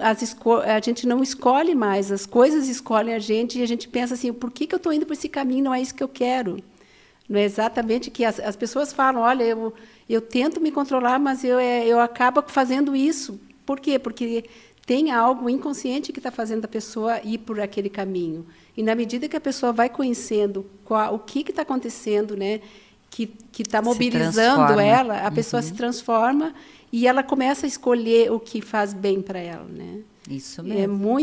S2: a gente não escolhe mais, as coisas escolhem a gente e a gente pensa assim, por que eu estou indo por esse caminho? Não é isso que eu quero. Não é exatamente que as pessoas falam, olha, eu tento me controlar, mas eu acabo fazendo isso. Por quê? Porque tem algo inconsciente que está fazendo a pessoa ir por aquele caminho. E, na medida que a pessoa vai conhecendo o que está acontecendo, né, que está mobilizando ela, a pessoa se transforma e ela começa a escolher o que faz bem para ela, né?
S1: Isso mesmo.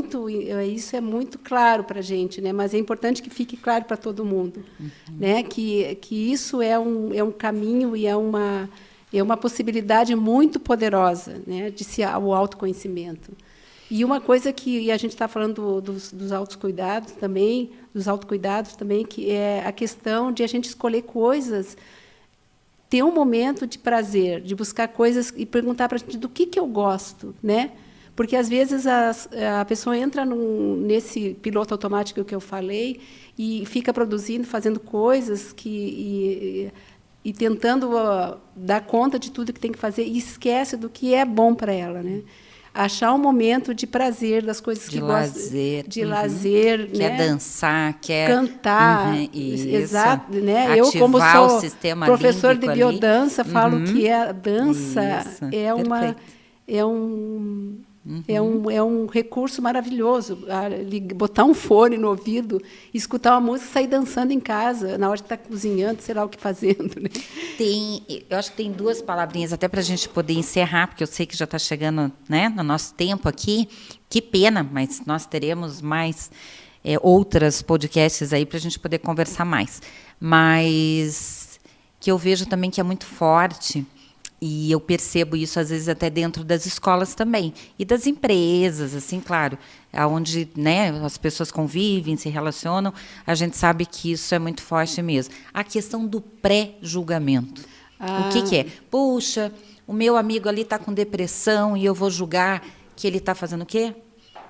S2: Isso é muito claro para a gente, né? Mas é importante que fique claro para todo mundo, né? Que isso é um caminho e é uma possibilidade muito poderosa, né? O autoconhecimento. E uma coisa que a gente está falando dos autocuidados também, que é a questão de a gente escolher coisas, ter um momento de prazer, de buscar coisas e perguntar para a gente do que eu gosto, né? Porque, às vezes, a pessoa entra nesse piloto automático que eu falei e fica produzindo, fazendo coisas e tentando dar conta de tudo que tem que fazer e esquece do que é bom para ela, né? Achar um momento de prazer, das coisas que gosta. De lazer.
S1: Quer
S2: né?
S1: dançar, quer...
S2: Cantar. Exato. Né?
S1: Ativar
S2: eu, como sou professor de
S1: límbico
S2: biodança, falo que a dança é um recurso maravilhoso. Botar um fone no ouvido, escutar uma música e sair dançando em casa, na hora que está cozinhando, sei lá o que fazendo. Né?
S1: Eu acho que tem 2 palavrinhas, até para a gente poder encerrar, porque eu sei que já está chegando, né, no nosso tempo aqui. Que pena, mas nós teremos mais outras podcasts aí para a gente poder conversar mais. Mas que eu vejo também que é muito forte. E eu percebo isso, às vezes, até dentro das escolas também. E das empresas, assim, claro, onde, né, as pessoas convivem, se relacionam, a gente sabe que isso é muito forte mesmo. A questão do pré-julgamento. O que é? Puxa, o meu amigo ali está com depressão e eu vou julgar que ele está fazendo o quê?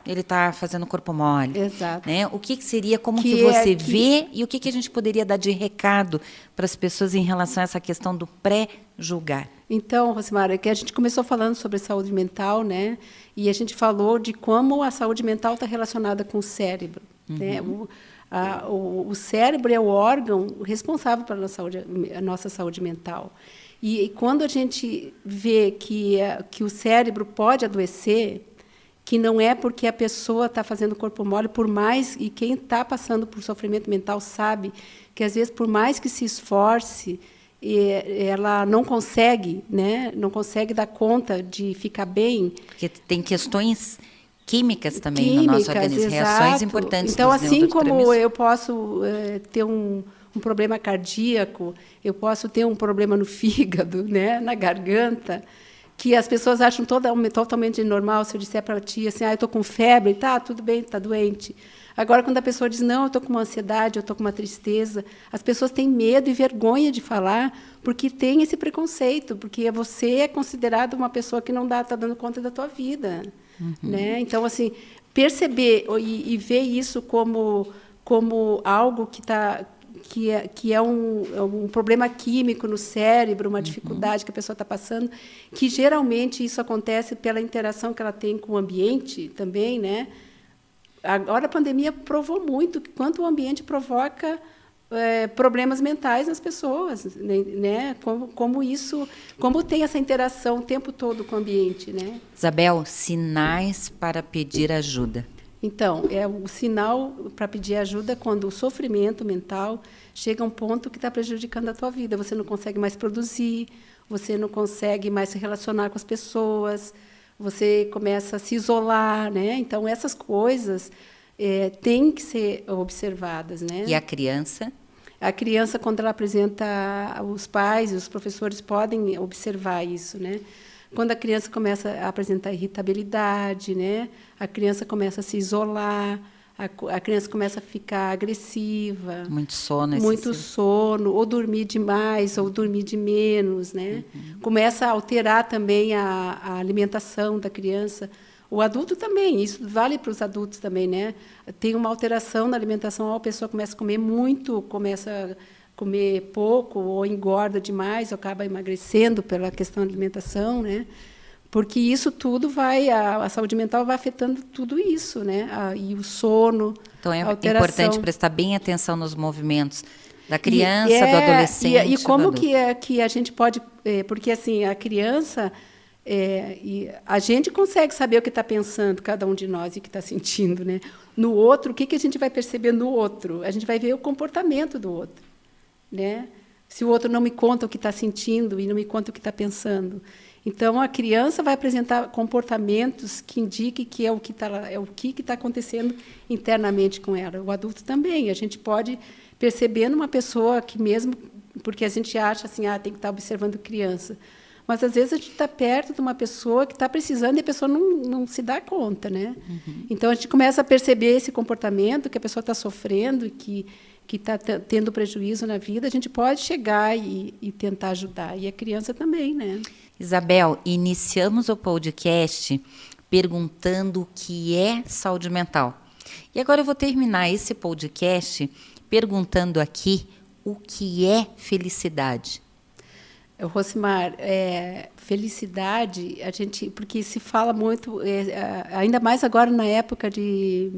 S1: Ele está fazendo corpo mole.
S2: Exato.
S1: Né? O que seria, como que você vê e o que a gente poderia dar de recado para as pessoas em relação a essa questão do pré-julgar?
S2: Então, Rosemara, que a gente começou falando sobre saúde mental, né? E a gente falou de como a saúde mental está relacionada com o cérebro. Né? O cérebro é o órgão responsável pela a nossa saúde mental. E quando a gente vê que o cérebro pode adoecer, que não é porque a pessoa está fazendo corpo mole, por mais, e quem está passando por sofrimento mental sabe que, às vezes, por mais que se esforce, ela não consegue, né? Não consegue dar conta de ficar bem.
S1: Porque tem questões químicas também no nosso organismo, reações importantes.
S2: Então, assim como eu posso ter um problema cardíaco, eu posso ter um problema no fígado, né? Na garganta, que as pessoas acham totalmente normal se eu disser para a tia assim, eu estou com febre, tá, tudo bem, está doente. Agora, quando a pessoa diz, não, eu estou com uma ansiedade, eu estou com uma tristeza, as pessoas têm medo e vergonha de falar, porque tem esse preconceito, porque você é considerado uma pessoa que não está dando conta da tua vida. Né? Então, assim, perceber e ver isso como algo que é um problema químico no cérebro, uma dificuldade que a pessoa está passando, que geralmente isso acontece pela interação que ela tem com o ambiente também, né? Agora a pandemia provou muito quanto o ambiente provoca problemas mentais nas pessoas, né? Como tem essa interação o tempo todo com o ambiente, né?
S1: Isabel, sinais para pedir ajuda.
S2: Então, o sinal para pedir ajuda quando o sofrimento mental chega a um ponto que está prejudicando a tua vida. Você não consegue mais produzir, você não consegue mais se relacionar com as pessoas, você começa a se isolar, né? Então, essas coisas têm que ser observadas, né?
S1: E a criança?
S2: A criança, quando ela apresenta, os pais e os professores podem observar isso, né? Quando a criança começa a apresentar irritabilidade, né? A criança começa a se isolar, a criança começa a ficar agressiva.
S1: Muito sono.
S2: Muito sono, ou dormir demais, ou dormir de menos, né? Começa a alterar também a alimentação da criança. O adulto também, isso vale para os adultos também, né? Tem uma alteração na alimentação, a pessoa começa a comer muito, começa a comer pouco, ou engorda demais, ou acaba emagrecendo pela questão da alimentação, né? Porque isso tudo a saúde mental vai afetando tudo isso, né? E o sono,
S1: então é
S2: alteração.
S1: Importante prestar bem atenção nos movimentos da criança, do adolescente.
S2: E como que a gente pode, porque assim a criança e a gente consegue saber o que está pensando, cada um de nós, e o que está sentindo, né? No outro, o que a gente vai perceber no outro? A gente vai ver o comportamento do outro, né? Se o outro não me conta o que está sentindo e não me conta o que está pensando. Então, a criança vai apresentar comportamentos que indiquem que é o que está acontecendo internamente com ela. O adulto também. A gente pode perceber numa pessoa que mesmo... Porque a gente acha assim, tem que estar observando criança. Mas, às vezes, a gente está perto de uma pessoa que está precisando e a pessoa não se dá conta, né? Então, a gente começa a perceber esse comportamento, que a pessoa está sofrendo e que está tendo prejuízo na vida. A gente pode chegar e tentar ajudar. E a criança também, né?
S1: Isabel, iniciamos o podcast perguntando o que é saúde mental. E agora eu vou terminar esse podcast perguntando aqui o que é felicidade.
S2: Rosimar, felicidade, porque se fala muito, ainda mais agora na época de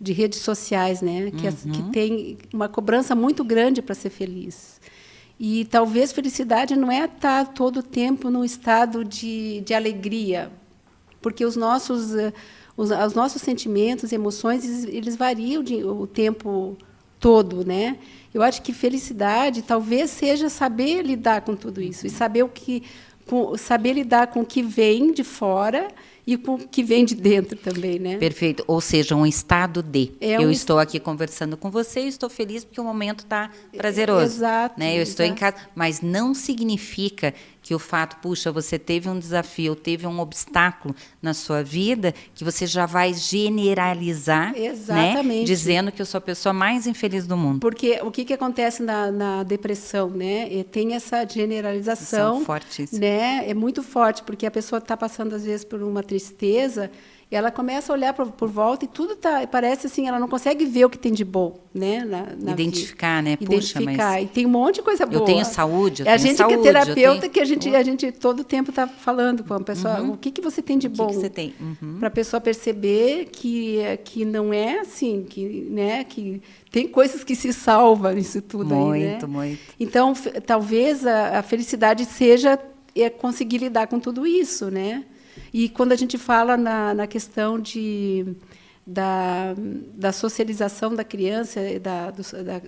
S2: redes sociais, né? Que tem uma cobrança muito grande para ser feliz. E talvez felicidade não é estar todo o tempo num estado de alegria, porque os nossos sentimentos, emoções, eles variam o tempo todo, né? Eu acho que felicidade talvez seja saber lidar com tudo isso e saber lidar com o que vem de fora e com o que vem de dentro também, né?
S1: Perfeito. Ou seja, um estado de. Eu estou aqui conversando com você e estou feliz porque o momento está prazeroso.
S2: Exato.
S1: Né? Eu estou em casa, mas não significa que o fato, puxa, você teve um desafio, teve um obstáculo na sua vida, que você já vai generalizar, né? Dizendo que eu sou a pessoa mais infeliz do mundo.
S2: Porque o que acontece na depressão, né? Tem essa generalização.
S1: São fortíssimo.
S2: Né? É muito forte, porque a pessoa está passando, às vezes, por uma tristeza, e ela começa a olhar por volta e tudo parece assim, ela não consegue ver o que tem de bom, né? Na
S1: identificar,
S2: vida.
S1: Né? Puxa,
S2: mas... E tem um monte de coisa boa.
S1: Eu tenho saúde, eu tenho
S2: a gente
S1: saúde,
S2: que é terapeuta, que a gente todo o tempo está falando com a pessoa, o que você tem de bom?
S1: O que você tem?
S2: Para a pessoa perceber que não é assim, que tem coisas que se salvam nisso tudo aí, né?
S1: Muito.
S2: Então, talvez a felicidade seja conseguir lidar com tudo isso, né? E quando a gente fala na questão da socialização da criança,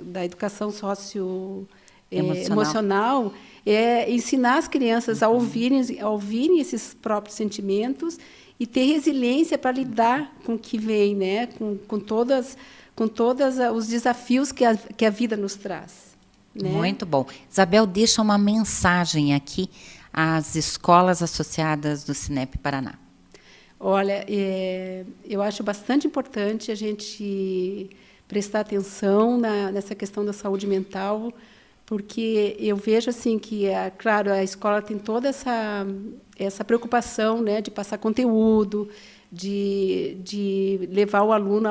S2: da educação socioemocional, ensinar as crianças a ouvirem esses próprios sentimentos e ter resiliência para lidar com o que vem, né? com todos os desafios que a vida nos traz. Né?
S1: Muito bom. Isabel, deixa uma mensagem aqui às escolas associadas do Cinep Paraná.
S2: Olha, eu acho bastante importante a gente prestar atenção nessa questão da saúde mental, porque eu vejo assim que, claro, a escola tem toda essa preocupação, né, de passar conteúdo, de levar o aluno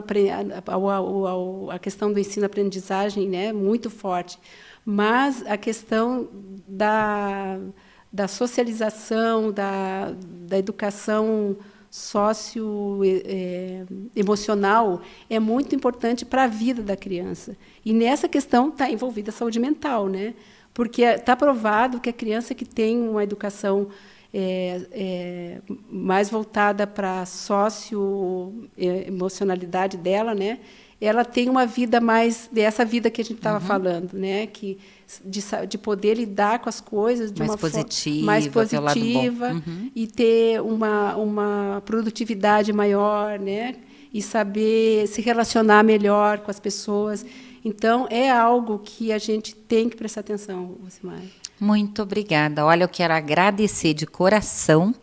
S2: a questão do ensino-aprendizagem, né, muito forte. Mas a questão da socialização, da educação socioemocional é muito importante para a vida da criança. E nessa questão está envolvida a saúde mental, né? Porque está provado que a criança que tem uma educação mais voltada para a socioemocionalidade dela, né? Ela tem uma vida mais dessa vida que a gente estava falando, né? Que de poder lidar com as coisas de uma forma mais positiva e ter uma produtividade maior, né? E saber se relacionar melhor com as pessoas. Então, é algo que a gente tem que prestar atenção, Rosimar.
S1: Muito obrigada. Olha, eu quero agradecer de coração.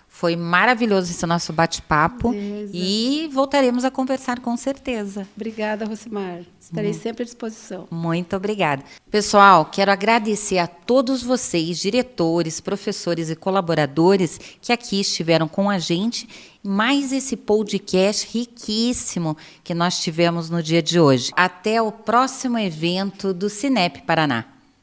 S1: Foi maravilhoso esse nosso bate-papo e voltaremos a conversar com certeza.
S2: Obrigada, Rosimar. Estarei sempre à disposição.
S1: Muito obrigada. Pessoal, quero agradecer a todos vocês, diretores, professores e colaboradores que aqui estiveram com a gente, mais esse podcast riquíssimo que nós tivemos no dia de hoje. Até o próximo evento do Cinep Paraná.